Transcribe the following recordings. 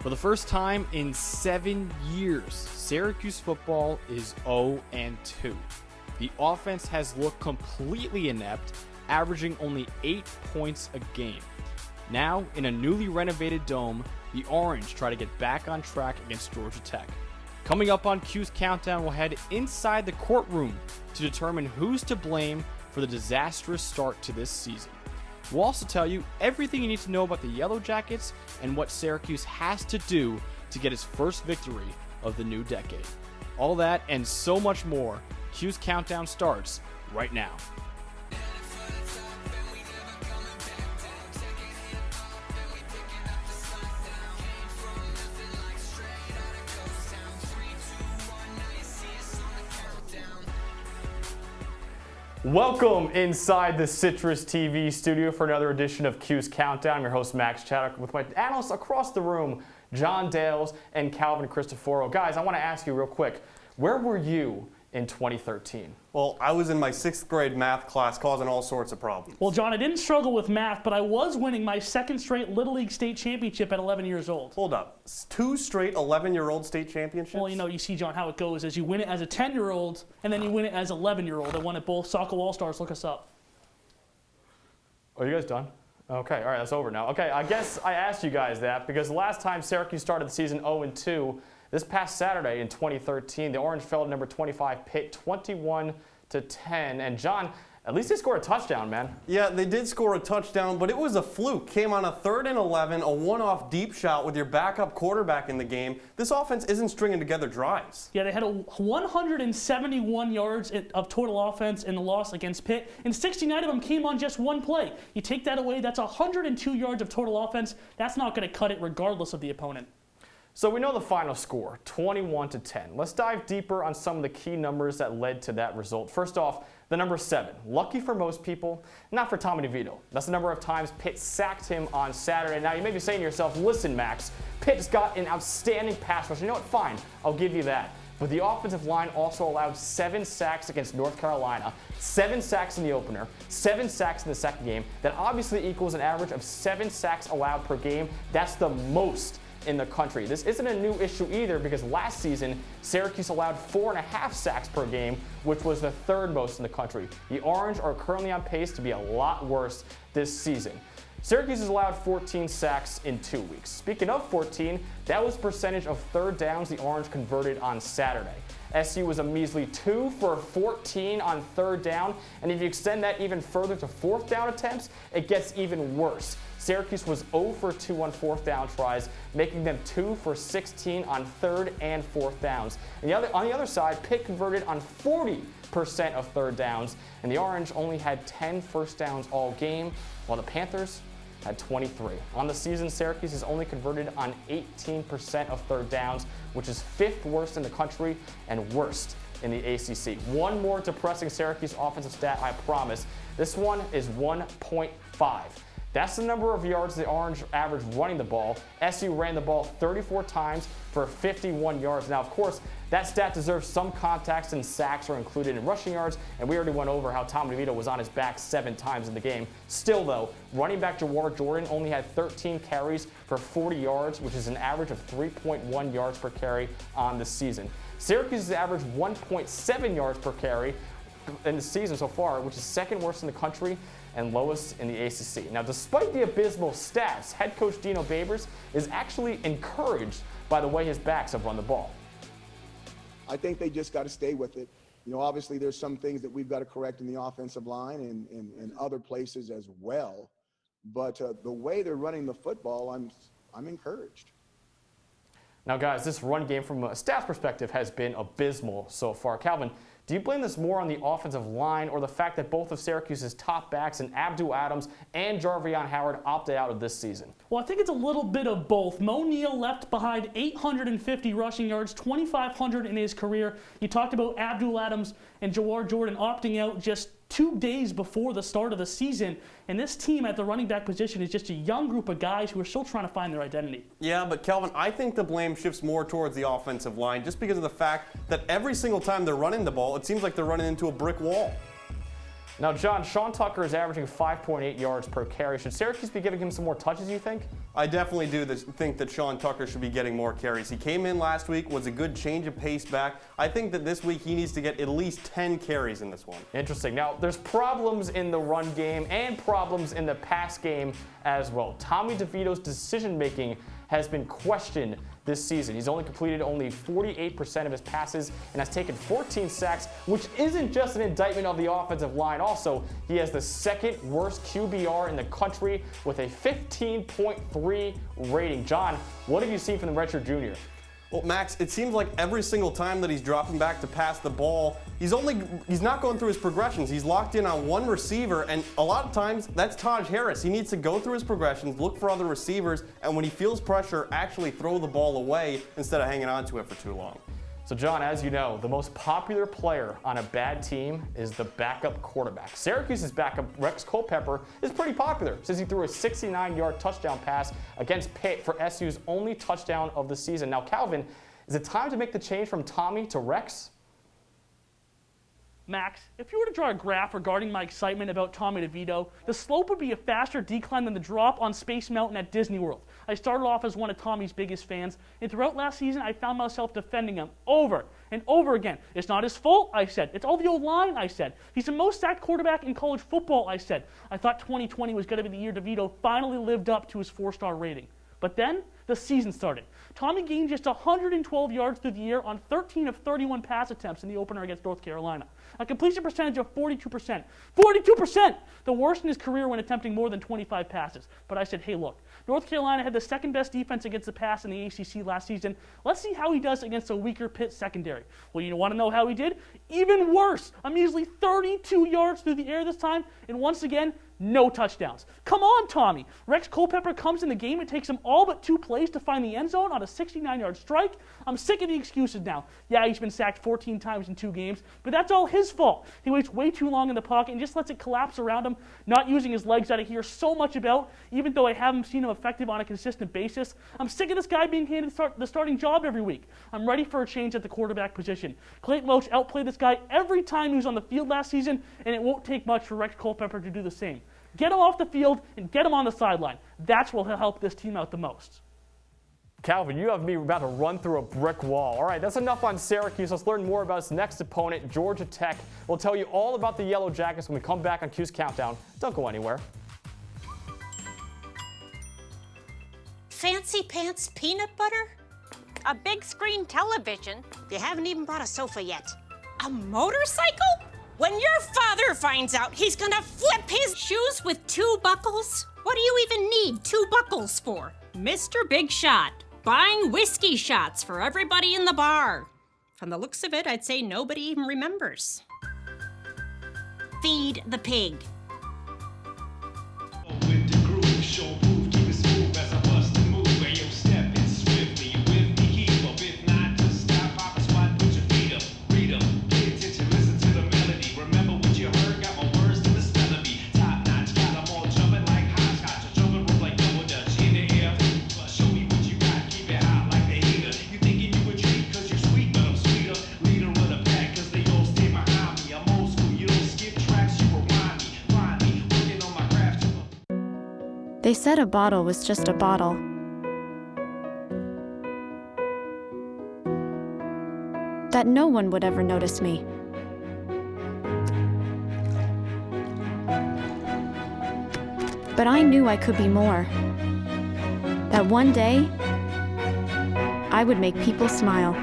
For the first time in 7 years, Syracuse football is 0-2. The offense has looked completely inept, averaging only 8 points a game. Now, in a newly renovated dome, the Orange try to get back on track against Georgia Tech. Coming up on Cuse Countdown, we'll head inside the courtroom to determine who's to blame for the disastrous start to this season. We'll also tell you everything you need to know about the Yellow Jackets and what Syracuse has to do to get its first victory of the new decade. All that and so much more. Cuse Countdown starts right now. Welcome inside the CitrusTV studio for another edition of Cuse Countdown. I'm your host, Max Chaddock, with my analysts across the room, John Dales and Calvin Cristoforo. Guys, I want to ask you real quick, where were you in 2013? Well, I was in my 6th grade math class causing all sorts of problems. Well, John, I didn't struggle with math, but I was winning my second straight Little League state championship at 11 years old. Hold up. 2 straight 11-year-old state championships? Well, you see, John, how it goes is you win it as a 10-year-old, and then you win it as an 11-year-old. I won at both Soccer All-Stars. Look us up. Are you guys done? Okay, all right, that's over now. Okay, I guess I asked you guys that because the last time Syracuse started the season 0-2, this past Saturday in 2013, the Orange fell to number 25 Pitt 21-10. And John, at least they scored a touchdown, man. Yeah, they did score a touchdown, but it was a fluke. Came on a 3rd and 11, a one-off deep shot with your backup quarterback in the game. This offense isn't stringing together drives. Yeah, they had 171 yards of total offense in the loss against Pitt, and 69 of them came on just one play. You take that away, that's 102 yards of total offense. That's not going to cut it regardless of the opponent. So we know the final score, 21-10. Let's dive deeper on some of the key numbers that led to that result. First off, the number 7. Lucky for most people, not for Tommy DeVito. That's the number of times Pitt sacked him on Saturday. Now you may be saying to yourself, listen, Max, Pitt's got an outstanding pass rush. You know what? Fine, I'll give you that. But the offensive line also allowed 7 sacks against North Carolina, 7 sacks in the opener, 7 sacks in the second game. That obviously equals an average of 7 sacks allowed per game. That's the most in the country. This isn't a new issue either because last season, Syracuse allowed 4.5 sacks per game, which was the 3rd most in the country. The Orange are currently on pace to be a lot worse this season. Syracuse has allowed 14 sacks in 2 weeks. Speaking of 14, that was percentage of 3rd downs the Orange converted on Saturday. SU was a measly 2 for 14 on 3rd down, and if you extend that even further to 4th down attempts, it gets even worse. Syracuse was 0 for 2 on 4th down tries, making them 2 for 16 on 3rd and 4th downs. And on the other side, Pitt converted on 40% of 3rd downs, and the Orange only had 10 first downs all game, while the Panthers had 23. On the season, Syracuse has only converted on 18% of 3rd downs, which is 5th worst in the country and worst in the ACC. One more depressing Syracuse offensive stat, I promise. This one is 1.5. That's the number of yards the Orange averaged running the ball. SU ran the ball 34 times for 51 yards. Now, of course, that stat deserves some context, and sacks are included in rushing yards, and we already went over how Tom DeVito was on his back 7 times in the game. Still, though, running back Jawar Jordan only had 13 carries for 40 yards, which is an average of 3.1 yards per carry on the season. Syracuse has averaged 1.7 yards per carry in the season so far, which is 2nd worst in the country and lowest in the ACC. Now, despite the abysmal stats, head coach Dino Babers is actually encouraged by the way his backs have run the ball. I think they just got to stay with it. You know, obviously there's some things that we've got to correct in the offensive line and other places as well. But the way they're running the football, I'm encouraged. Now, guys, this run game from a stats perspective has been abysmal so far. Calvin, do you blame this more on the offensive line or the fact that both of Syracuse's top backs in Abdul Adams and Jarvion Howard opted out of this season? Well, I think it's a little bit of both. Mo Neal left behind 850 rushing yards, 2,500 in his career. You talked about Abdul Adams and Jawar Jordan opting out just 2 days before the start of the season. And this team at the running back position is just a young group of guys who are still trying to find their identity. Yeah, but Kelvin, I think the blame shifts more towards the offensive line just because of the fact that every single time they're running the ball, it seems like they're running into a brick wall. Now, John, Sean Tucker is averaging 5.8 yards per carry. Should Syracuse be giving him some more touches, you think? I definitely do think that Sean Tucker should be getting more carries. He came in last week, was a good change of pace back. I think that this week he needs to get at least 10 carries in this one. Interesting. Now, there's problems in the run game and problems in the pass game as well. Tommy DeVito's decision-making has been questioned this season. He's only completed only 48% of his passes and has taken 14 sacks, which isn't just an indictment of the offensive line. Also, he has the second worst QBR in the country with a 15.3 rating. John, what have you seen from the redshirt junior? Well, Max, it seems like every single time that he's dropping back to pass the ball, he's not going through his progressions. He's locked in on one receiver, and a lot of times that's Taj Harris. He needs to go through his progressions, look for other receivers, and when he feels pressure, actually throw the ball away instead of hanging on to it for too long. So, John, as you know, the most popular player on a bad team is the backup quarterback. Syracuse's backup, Rex Culpepper, is pretty popular since he threw a 69-yard touchdown pass against Pitt for SU's only touchdown of the season. Now, Calvin, is it time to make the change from Tommy to Rex? Max, if you were to draw a graph regarding my excitement about Tommy DeVito, the slope would be a faster decline than the drop on Space Mountain at Disney World. I started off as one of Tommy's biggest fans, and throughout last season, I found myself defending him over and over again. It's not his fault, I said. It's all the old line, I said. He's the most sacked quarterback in college football, I said. I thought 2020 was going to be the year DeVito finally lived up to his 4-star rating. But then, the season started. Tommy gained just 112 yards through the year on 13 of 31 pass attempts in the opener against North Carolina. A completion percentage of 42%. 42%! The worst in his career when attempting more than 25 passes. But I said, hey, look, North Carolina had the second best defense against the pass in the ACC last season. Let's see how he does against a weaker Pitt secondary. Well, you want to know how he did? Even worse! A measly 32 yards through the air this time, and once again, no touchdowns. Come on, Tommy. Rex Culpepper comes in the game. It takes him all but 2 plays to find the end zone on a 69-yard strike. I'm sick of the excuses now. Yeah, he's been sacked 14 times in 2 games, but that's all his fault. He waits way too long in the pocket and just lets it collapse around him, not using his legs that I hear so much about, even though I haven't seen him effective on a consistent basis. I'm sick of this guy being handed the starting job every week. I'm ready for a change at the quarterback position. Clayton Loach outplayed this guy every time he was on the field last season, and it won't take much for Rex Culpepper to do the same. Get him off the field and get him on the sideline. That's what will help this team out the most. Calvin, you have me about to run through a brick wall. All right, that's enough on Syracuse. Let's learn more about its next opponent, Georgia Tech. We'll tell you all about the Yellow Jackets when we come back on Cuse Countdown. Don't go anywhere. Fancy pants peanut butter? A big screen television? You haven't even bought a sofa yet. A motorcycle? When your father finds out, he's gonna flip his shoes with 2 buckles? What do you even need 2 buckles for? Mr. Big Shot, buying whiskey shots for everybody in the bar. From the looks of it, I'd say nobody even remembers. Feed the pig. With the groove, show proof, keep it smooth as I bust the move. Where you step in swiftly, with me keep up. If not, just stop, pop a squat, put your feet up, read up, pay attention, listen to the melody. Remember what you heard, got my words to the spell of me. Top notch, got them all jumping like hopscotch, or jumping rope like double dutch in the air. Show me what you got, keep it hot like the heater. You thinking you a treat, cause you're sweet, but I'm sweeter. Leader of the pack, cause they all stay behind me. I'm old school, you don't skip tracks, you rewind me. Find me, working on my craft. They said a bottle was just a bottle. That no one would ever notice me. But I knew I could be more. That one day, I would make people smile.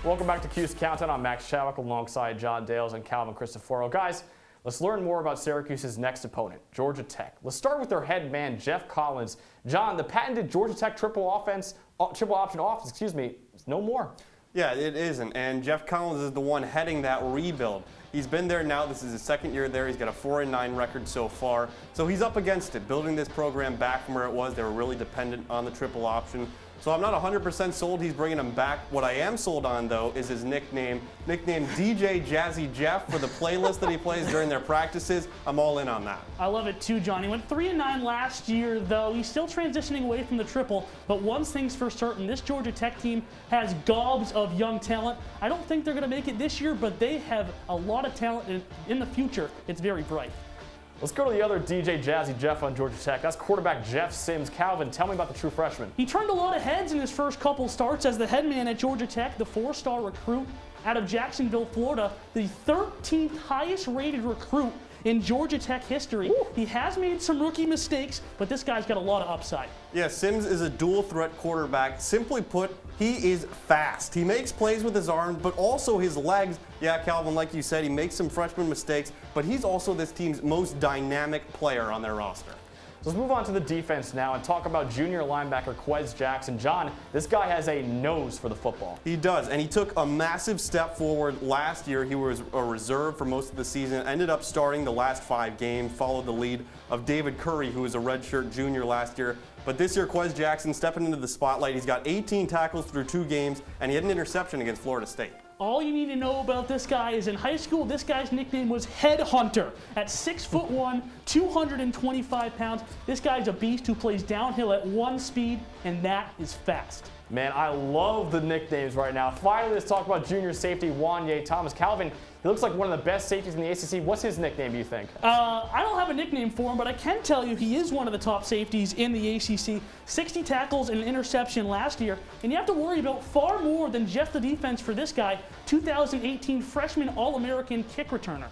Welcome back to Cuse Countdown. I'm Max Chadwick alongside John Dales and Calvin Cristoforo. Guys, let's learn more about Syracuse's next opponent, Georgia Tech. Let's start with their head man, Jeff Collins. John, the patented Georgia Tech triple option offense, is no more. Yeah, it isn't, and Jeff Collins is the one heading that rebuild. He's been there now. This is his second year there. He's got a 4-9 record so far. So he's up against it, building this program back from where it was. They were really dependent on the triple option. So I'm not 100% sold he's bringing him back. What I am sold on, though, is his nicknamed DJ Jazzy Jeff for the playlist that he plays during their practices. I'm all in on that. I love it too, John. He went 3-9 last year, though. He's still transitioning away from the triple, but one thing's for certain. This Georgia Tech team has gobs of young talent. I don't think they're going to make it this year, but they have a lot of talent in the future. It's very bright. Let's go to the other DJ Jazzy Jeff on Georgia Tech. That's quarterback Jeff Sims. Calvin, tell me about the true freshman. He turned a lot of heads in his first couple starts as the head man at Georgia Tech, the 4-star recruit out of Jacksonville, Florida, the 13th highest rated recruit in Georgia Tech history. Ooh. He has made some rookie mistakes, but this guy's got a lot of upside. Yeah, Sims is a dual threat quarterback. Simply put, he is fast. He makes plays with his arms, but also his legs. Yeah, Calvin, like you said, he makes some freshman mistakes, but he's also this team's most dynamic player on their roster. Let's move on to the defense now and talk about junior linebacker Quez Jackson. John, this guy has a nose for the football. He does, and he took a massive step forward last year. He was a reserve for most of the season, ended up starting the last 5 games, followed the lead of David Curry, who was a redshirt junior last year. But this year, Quez Jackson stepping into the spotlight. He's got 18 tackles through 2 games, and he had an interception against Florida State. All you need to know about this guy is in high school, this guy's nickname was Headhunter. At 6'1", 225 pounds, this guy's a beast who plays downhill at 1 speed, and that is fast. Man, I love the nicknames right now. Finally, let's talk about junior safety Wanye Thomas. Calvin, he looks like one of the best safeties in the ACC. What's his nickname, do you think? I don't have a nickname for him, but I can tell you he is one of the top safeties in the ACC. 60 tackles and an interception last year, and you have to worry about far more than just the defense for this guy, 2018 freshman All-American kick returner.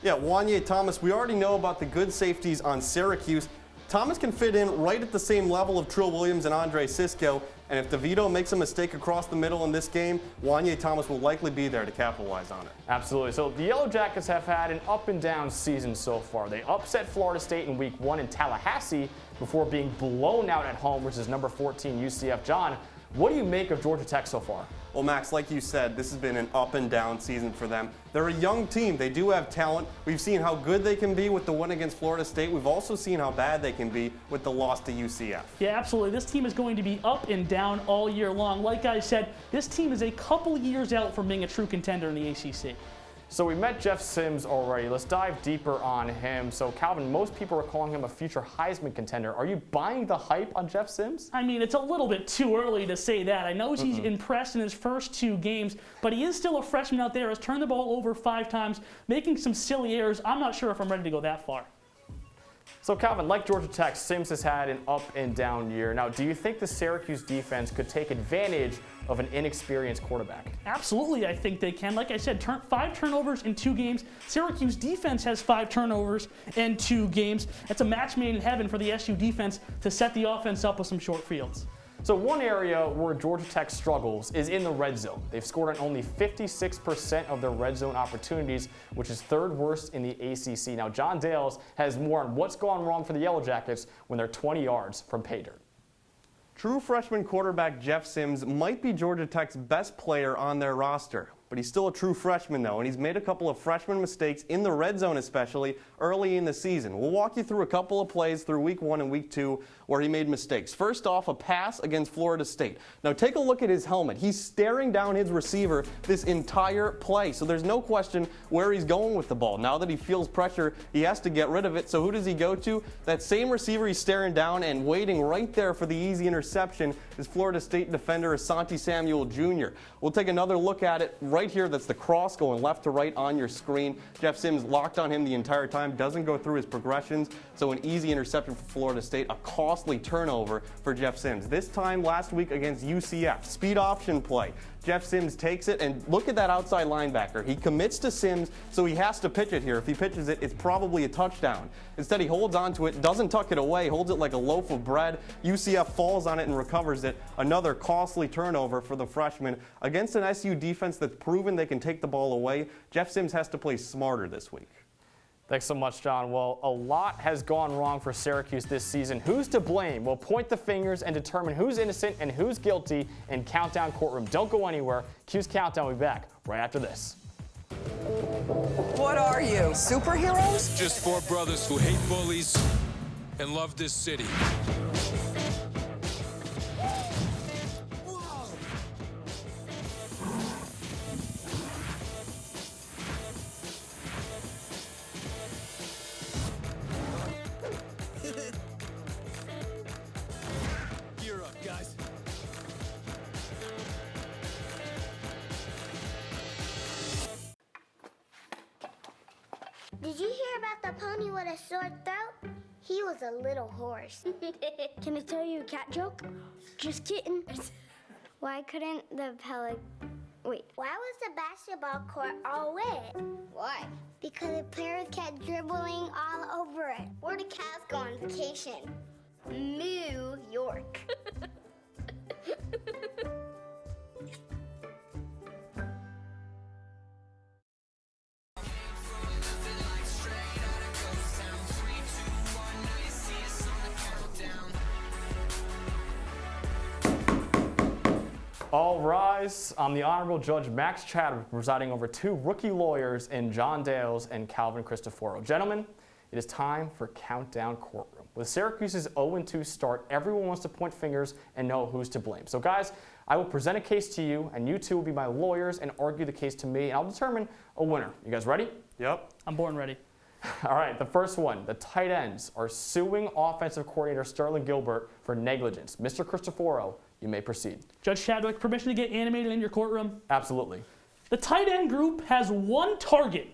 Yeah, Wanye Thomas, we already know about the good safeties on Syracuse. Thomas can fit in right at the same level of Trill Williams and Andre Sisco, and if DeVito makes a mistake across the middle in this game, Wanye Thomas will likely be there to capitalize on it. Absolutely. So the Yellow Jackets have had an up-and-down season so far. They upset Florida State in Week 1 in Tallahassee before being blown out at home versus number 14 UCF. John, what do you make of Georgia Tech so far? Well, Max, like you said, this has been an up-and-down season for them. They're a young team. They do have talent. We've seen how good they can be with the win against Florida State. We've also seen how bad they can be with the loss to UCF. Yeah, absolutely. This team is going to be up and down all year long. Like I said, this team is a couple years out from being a true contender in the ACC. So we met Jeff Sims already. Let's dive deeper on him. So Calvin, most people are calling him a future Heisman contender. Are you buying the hype on Jeff Sims? I mean, it's a little bit too early to say that. I know he's impressed in his first 2 games, but he is still a freshman out there, has turned the ball over 5 times, making some silly errors. I'm not sure if I'm ready to go that far. So Calvin, like Georgia Tech, Sims has had an up and down year. Now, do you think the Syracuse defense could take advantage of an inexperienced quarterback? Absolutely, I think they can. Like I said, 5 turnovers in 2 games. Syracuse defense has 5 turnovers in 2 games. That's a match made in heaven for the SU defense to set the offense up with some short fields. So one area where Georgia Tech struggles is in the red zone. They've scored on only 56% of their red zone opportunities, which is 3rd worst in the ACC. Now, John Dales has more on what's gone wrong for the Yellow Jackets when they're 20 yards from pay dirt. True freshman quarterback Jeff Sims might be Georgia Tech's best player on their roster. But he's still a true freshman, though, and he's made a couple of freshman mistakes in the red zone, especially early in the season. We'll walk you through a couple of plays through Week 1 and Week 2 where he made mistakes. First off, a pass against Florida State. Now, take a look at his helmet. He's staring down his receiver this entire play, so there's no question where he's going with the ball. Now that he feels pressure, he has to get rid of it, so who does he go to? That same receiver he's staring down and waiting right there for the easy interception is Florida State defender Asante Samuel Jr. We'll take another look at it right here. That's the cross going left to right on your screen. Jeff Sims locked on him the entire time, doesn't go through his progressions, so an easy interception for Florida State, a costly turnover for Jeff Sims. This time last week against UCF, speed option play. Jeff Sims takes it, and look at that outside linebacker. He commits to Sims, so he has to pitch it here. If he pitches it, it's probably a touchdown. Instead, he holds onto it, doesn't tuck it away, holds it like a loaf of bread. UCF falls on it and recovers it. Another costly turnover for the freshman. Against an SU defense that's proven they can take the ball away, Jeff Sims has to play smarter this week. Thanks so much, John. Well, a lot has gone wrong for Syracuse this season. Who's to blame? We'll point the fingers and determine who's innocent and who's guilty in Countdown Courtroom. Don't go anywhere. Cuse Countdown will be back right after this. What are you, superheroes? Just four brothers who hate bullies and love this city. Gear up, guys. Did you hear about the pony with a sore throat? He was a little horse. Can I tell you a cat joke? Just kidding. Why couldn't the Wait. Why was the basketball court all wet? Why? Because the players kept dribbling all over it. Where did cats go on vacation? New York. All rise. I'm the Honorable Judge Max Chadwick, presiding over two rookie lawyers in John Dales and Calvin Cristoforo. Gentlemen, it is time for Countdown Courtroom. With Syracuse's 0-2 start, everyone wants to point fingers and know who's to blame. So guys, I will present a case to you, and you two will be my lawyers and argue the case to me, and I'll determine a winner. You guys ready? Yep. I'm born ready. All right, the first one. The tight ends are suing offensive coordinator Sterling Gilbert for negligence. Mr. Cristoforo, you may proceed. Judge Chadwick, permission to get animated in your courtroom? Absolutely. The tight end group has one target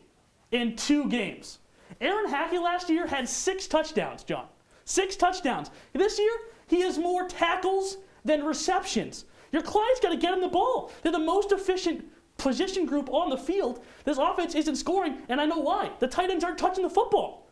in 2 games. Aaron Hackey last year had 6 touchdowns, John. 6 touchdowns. This year, he has more tackles than receptions. Your client's got to get him the ball. They're the most efficient position group on the field. This offense isn't scoring, and I know why. The tight ends aren't touching the football.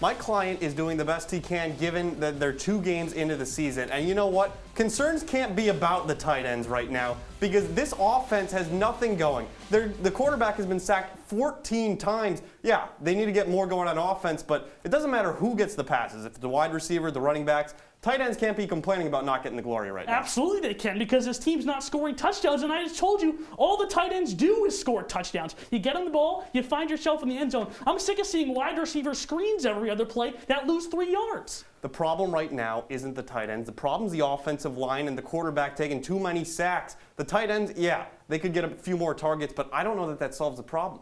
My client is doing the best he can given that they're 2 games into the season. And you know what? Concerns can't be about the tight ends right now because this offense has nothing going. The quarterback has been sacked 14 times. Yeah, they need to get more going on offense, but it doesn't matter who gets the passes. If it's the wide receiver, the running backs, tight ends can't be complaining about not getting the glory right now. Absolutely they can, because this team's not scoring touchdowns, and I just told you, all the tight ends do is score touchdowns. You get them the ball, you find yourself in the end zone. I'm sick of seeing wide receiver screens every other play that lose 3 yards. The problem right now isn't the tight ends. The problem's the offensive line and the quarterback taking too many sacks. The tight ends, yeah, they could get a few more targets, but I don't know that that solves the problem.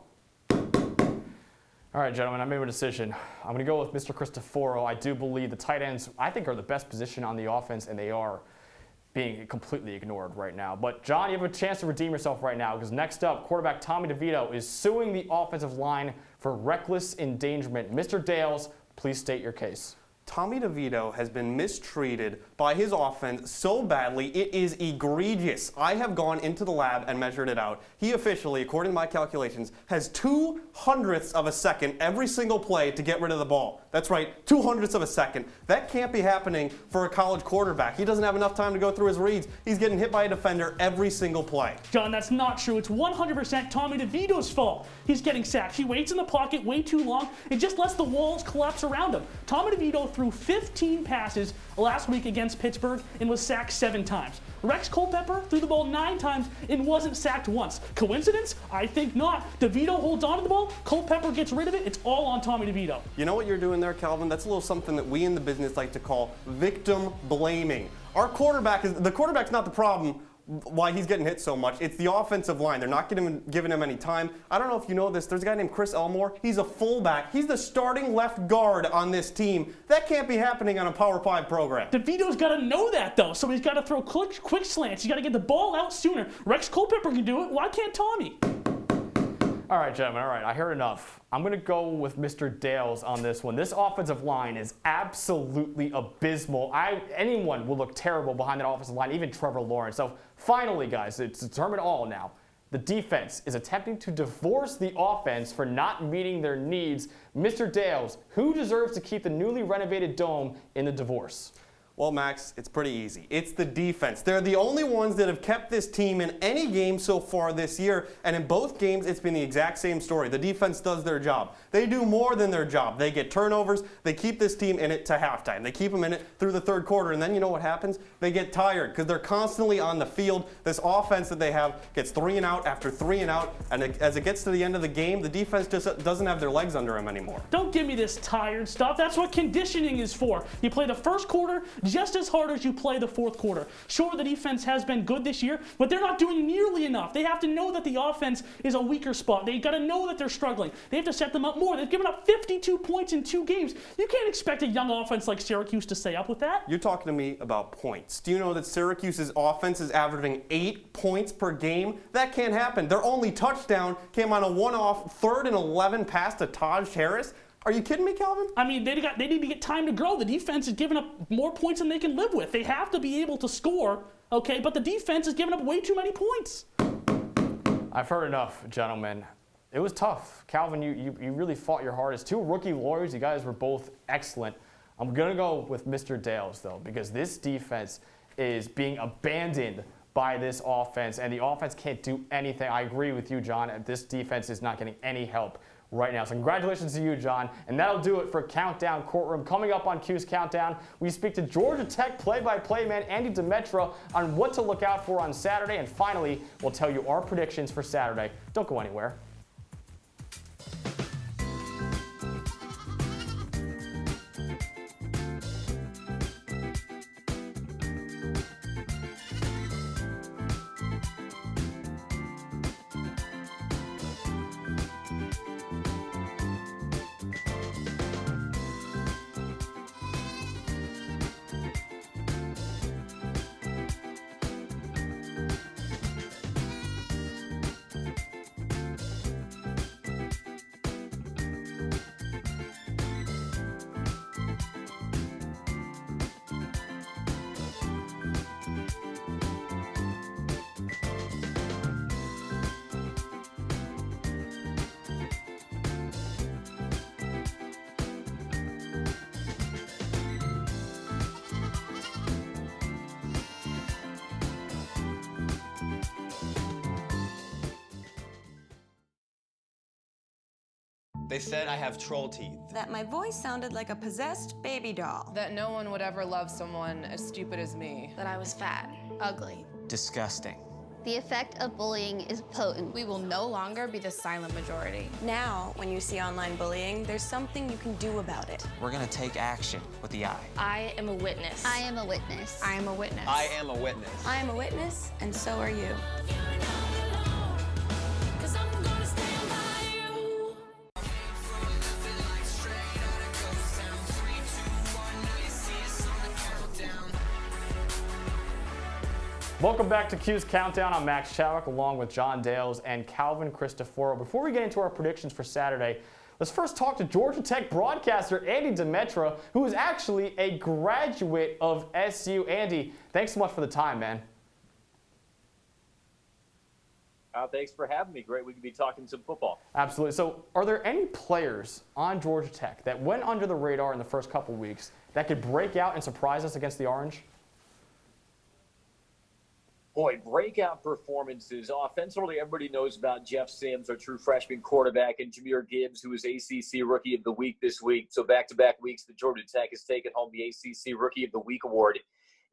All right, gentlemen, I made my decision. I'm going to go with Mr. Cristoforo. I do believe the tight ends, I think, are the best position on the offense, and they are being completely ignored right now. But, John, you have a chance to redeem yourself right now, because next up, quarterback Tommy DeVito is suing the offensive line for reckless endangerment. Mr. Dales, please state your case. Tommy DeVito has been mistreated by his offense so badly, it is egregious. I have gone into the lab and measured it out. He officially, according to my calculations, has 2/100ths of a second every single play to get rid of the ball. That's right, 2/100ths of a second. That can't be happening for a college quarterback. He doesn't have enough time to go through his reads. He's getting hit by a defender every single play. John, that's not true. It's 100% Tommy DeVito's fault. He's getting sacked. He waits in the pocket way too long and just lets the walls collapse around him. Tommy DeVito threw 15 passes last week against Pittsburgh and was sacked 7 times. Rex Culpepper threw the ball 9 times and wasn't sacked once. Coincidence? I think not. DeVito holds on to the ball, Culpepper gets rid of it, it's all on Tommy DeVito. You know what you're doing there, Calvin? That's a little something that we in the business like to call victim blaming. The quarterback's not the problem why he's getting hit so much. It's the offensive line. They're not giving him any time. I don't know if you know this. There's a guy named Chris Elmore. He's a fullback. He's the starting left guard on this team. That can't be happening on a Power 5 program. DeVito's got to know that, though, so he's got to throw quick slants. He's got to get the ball out sooner. Rex Culpepper can do it. Why can't Tommy? All right, gentlemen, all right, I heard enough. I'm going to go with Mr. Dales on this one. This offensive line is absolutely abysmal. Anyone will look terrible behind that offensive line, even Trevor Lawrence. So finally, guys, it's determined all now. The defense is attempting to divorce the offense for not meeting their needs. Mr. Dales, who deserves to keep the newly renovated dome in the divorce? Well, Max, it's pretty easy. It's the defense. They're the only ones that have kept this team in any game so far this year, and in both games, it's been the exact same story. The defense does their job. They do more than their job. They get turnovers. They keep this team in it to halftime. They keep them in it through the third quarter, and then you know what happens? They get tired because they're constantly on the field. This offense that they have gets 3 and out after 3 and out, and as it gets to the end of the game, the defense just doesn't have their legs under them anymore. Don't give me this tired stuff. That's what conditioning is for. You play the first quarter just as hard as you play the fourth quarter. Sure, the defense has been good this year, but they're not doing nearly enough. They have to know that the offense is a weaker spot. They got to know that they're struggling. They have to set them up more. They've given up 52 points in 2 games. You can't expect a young offense like Syracuse to stay up with that. You're talking to me about points. Do you know that Syracuse's offense is averaging 8 points per game? That can't happen. Their only touchdown came on a one-off 3rd and 11 pass to Taj Harris. Are you kidding me, Calvin? I mean, they need to get time to grow. The defense is giving up more points than they can live with. They have to be able to score, okay? But the defense is giving up way too many points. I've heard enough, gentlemen. It was tough. Calvin, you really fought your hardest. 2 rookie lawyers, you guys were both excellent. I'm going to go with Mr. Dales, though, because this defense is being abandoned by this offense, and the offense can't do anything. I agree with you, John. This defense is not getting any help right now. So congratulations to you, John. And that'll do it for Countdown Courtroom. Coming up on Cuse Countdown, we speak to Georgia Tech play-by-play man Andy Demetra on what to look out for on Saturday. And finally, we'll tell you our predictions for Saturday. Don't go anywhere. They said I have troll teeth. That my voice sounded like a possessed baby doll. That no one would ever love someone as stupid as me. That I was fat, ugly. Disgusting. The effect of bullying is potent. We will no longer be the silent majority. Now, when you see online bullying, there's something you can do about it. We're gonna take action with the I. I am a witness. I am a witness. I am a witness. I am a witness. I am a witness, and so are you. Welcome back to Cuse Countdown. I'm Max Chadwick along with John Dales and Calvin Cristoforo. Before we get into our predictions for Saturday, let's first talk to Georgia Tech broadcaster Andy Demetra, who is actually a graduate of SU. Andy, thanks so much for the time, man. Thanks for having me. Great we could be talking some football. Absolutely. So are there any players on Georgia Tech that went under the radar in the first couple weeks that could break out and surprise us against the Orange? Boy, breakout performances. Offensively, everybody knows about Jeff Sims, our true freshman quarterback, and Jahmyr Gibbs, who was ACC Rookie of the Week this week. So back-to-back weeks, the Georgia Tech has taken home the ACC Rookie of the Week award.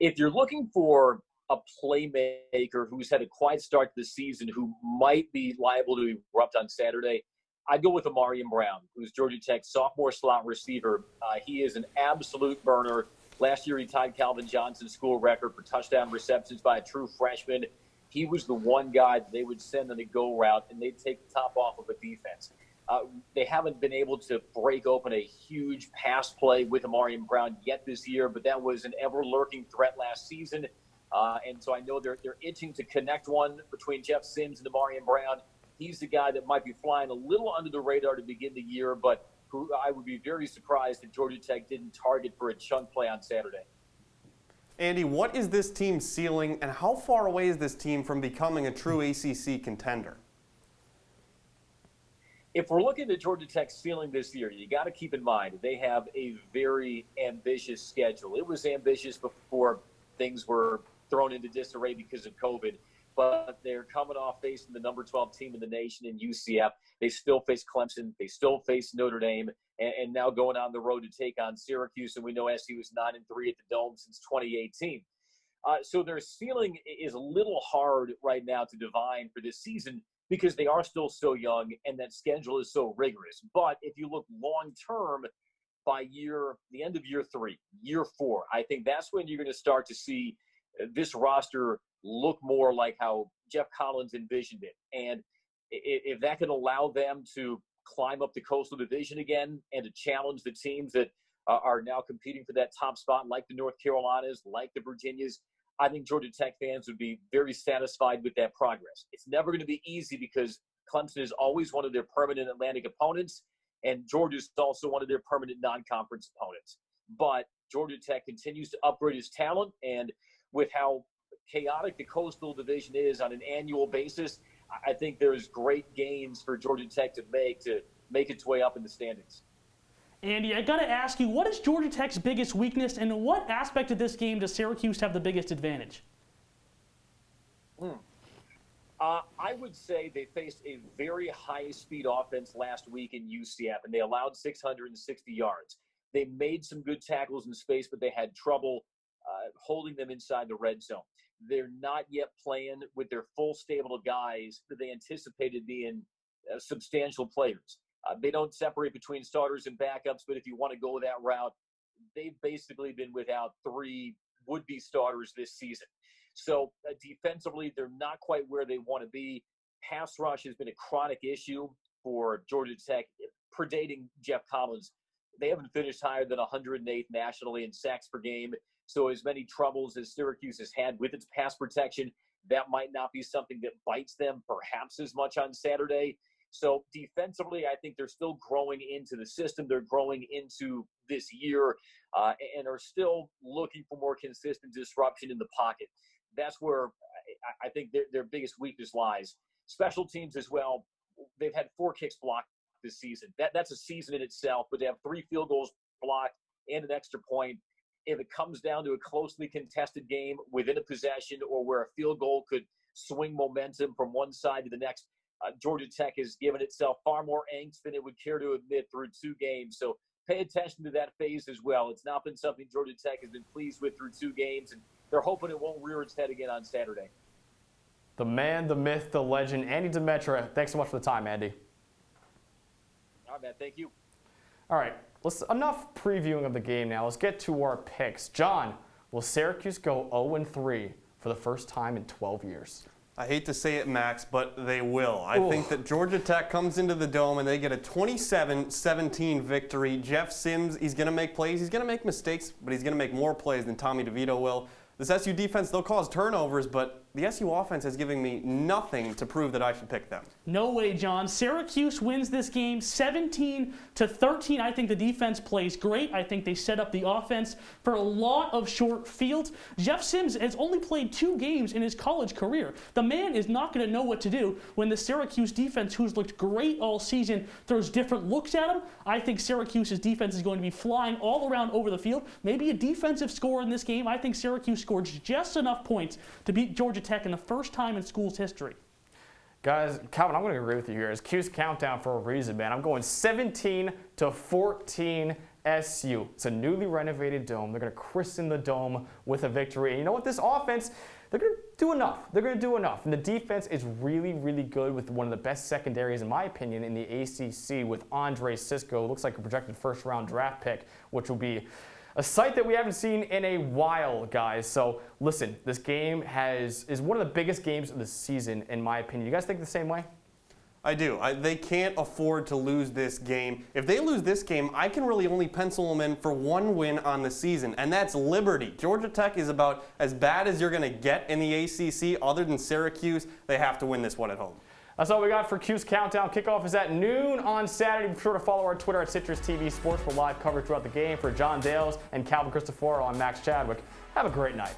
If you're looking for a playmaker who's had a quiet start to the season, who might be liable to erupt on Saturday, I'd go with Amarian Brown, who's Georgia Tech's sophomore slot receiver. He is an absolute burner. Last year, he tied Calvin Johnson's school record for touchdown receptions by a true freshman. He was the one guy that they would send on a go route, and they'd take the top off of a defense. They haven't been able to break open a huge pass play with Amarian Brown yet this year, but that was an ever-lurking threat last season. And so I know they're itching to connect one between Jeff Sims and Amarian Brown. He's the guy that might be flying a little under the radar to begin the year, but who I would be very surprised if Georgia Tech didn't target for a chunk play on Saturday. Andy, what is this team's ceiling, and how far away is this team from becoming a true ACC contender? If we're looking at Georgia Tech's ceiling this year, you got to keep in mind they have a very ambitious schedule. It was ambitious before things were thrown into disarray because of COVID, but they're coming off facing the number 12 team in the nation in UCF. They still face Clemson. They still face Notre Dame, and now going on the road to take on Syracuse. And we know SU is 9-3 at the Dome since 2018. So their ceiling is a little hard right now to divine for this season because they are still so young and that schedule is so rigorous. But if you look long term, by the end of year 3, year 4, I think that's when you're going to start to see this roster look more like how Jeff Collins envisioned it. And if that can allow them to climb up the Coastal Division again and to challenge the teams that are now competing for that top spot, like the North Carolinas, like the Virginias, I think Georgia Tech fans would be very satisfied with that progress. It's never going to be easy because Clemson is always one of their permanent Atlantic opponents, and Georgia's also one of their permanent non-conference opponents. But Georgia Tech continues to upgrade its talent, and with how chaotic the Coastal Division is on an annual basis, I think there's great gains for Georgia Tech to make its way up in the standings. Andy, I got to ask you, what is Georgia Tech's biggest weakness, and in what aspect of this game does Syracuse have the biggest advantage? I would say they faced a very high-speed offense last week in UCF, and they allowed 660 yards. They made some good tackles in space, but they had trouble holding them inside the red zone. They're not yet playing with their full stable of guys that they anticipated being substantial players. They don't separate between starters and backups, but if you want to go that route, they've basically been without 3 would-be starters this season. So defensively, they're not quite where they want to be. Pass rush has been a chronic issue for Georgia Tech, predating Jeff Collins. They haven't finished higher than 108th nationally in sacks per game. So as many troubles as Syracuse has had with its pass protection, that might not be something that bites them perhaps as much on Saturday. So defensively, I think they're still growing into the system. They're growing into this year and are still looking for more consistent disruption in the pocket. That's where I think their biggest weakness lies. Special teams as well. They've had 4 kicks blocked this season. That's a season in itself, but they have 3 field goals blocked and an extra point. If it comes down to a closely contested game within a possession or where a field goal could swing momentum from one side to the next, Georgia Tech has given itself far more angst than it would care to admit through 2 games. So pay attention to that phase as well. It's not been something Georgia Tech has been pleased with through 2 games, and they're hoping it won't rear its head again on Saturday. The man, the myth, the legend, Andy Demetra. Thanks so much for the time, Andy. All right, man. Thank you. All right, enough previewing of the game now. Let's get to our picks. John, will Syracuse go 0-3 for the first time in 12 years? I hate to say it, Max, but they will. I think that Georgia Tech comes into the Dome and they get a 27-17 victory. Jeff Sims, he's going to make plays. He's going to make mistakes, but he's going to make more plays than Tommy DeVito will. This SU defense, they'll cause turnovers, but the SU offense is giving me nothing to prove that I should pick them. No way, John. Syracuse wins this game 17-13. I think the defense plays great. I think they set up the offense for a lot of short fields. Jeff Sims has only played 2 games in his college career. The man is not going to know what to do when the Syracuse defense, who's looked great all season, throws different looks at him. I think Syracuse's defense is going to be flying all around over the field. Maybe a defensive score in this game. I think Syracuse scored just enough points to beat Georgia Tech in the first time in school's history. Guys, Calvin, I'm going to agree with you here. It's Cuse countdown for a reason, man. I'm going 17-14 SU. It's a newly renovated dome. They're going to christen the dome with a victory. And you know what? This offense, they're going to do enough. They're going to do enough. And the defense is really, really good with one of the best secondaries, in my opinion, in the ACC with Andre Cisco. Looks like a projected first-round draft pick, which will be a sight that we haven't seen in a while, guys. So listen, this game is one of the biggest games of the season, in my opinion. You guys think the same way? I do. They can't afford to lose this game. If they lose this game, I can really only pencil them in for 1 win on the season, and that's Liberty. Georgia Tech is about as bad as you're going to get in the ACC. Other than Syracuse, they have to win this one at home. That's all we got for Cuse Countdown. Kickoff is at noon on Saturday. Be sure to follow our Twitter at CitrusTV Sports for live coverage throughout the game. For John Dales and Calvin Christopher, I'm Max Chadwick. Have a great night.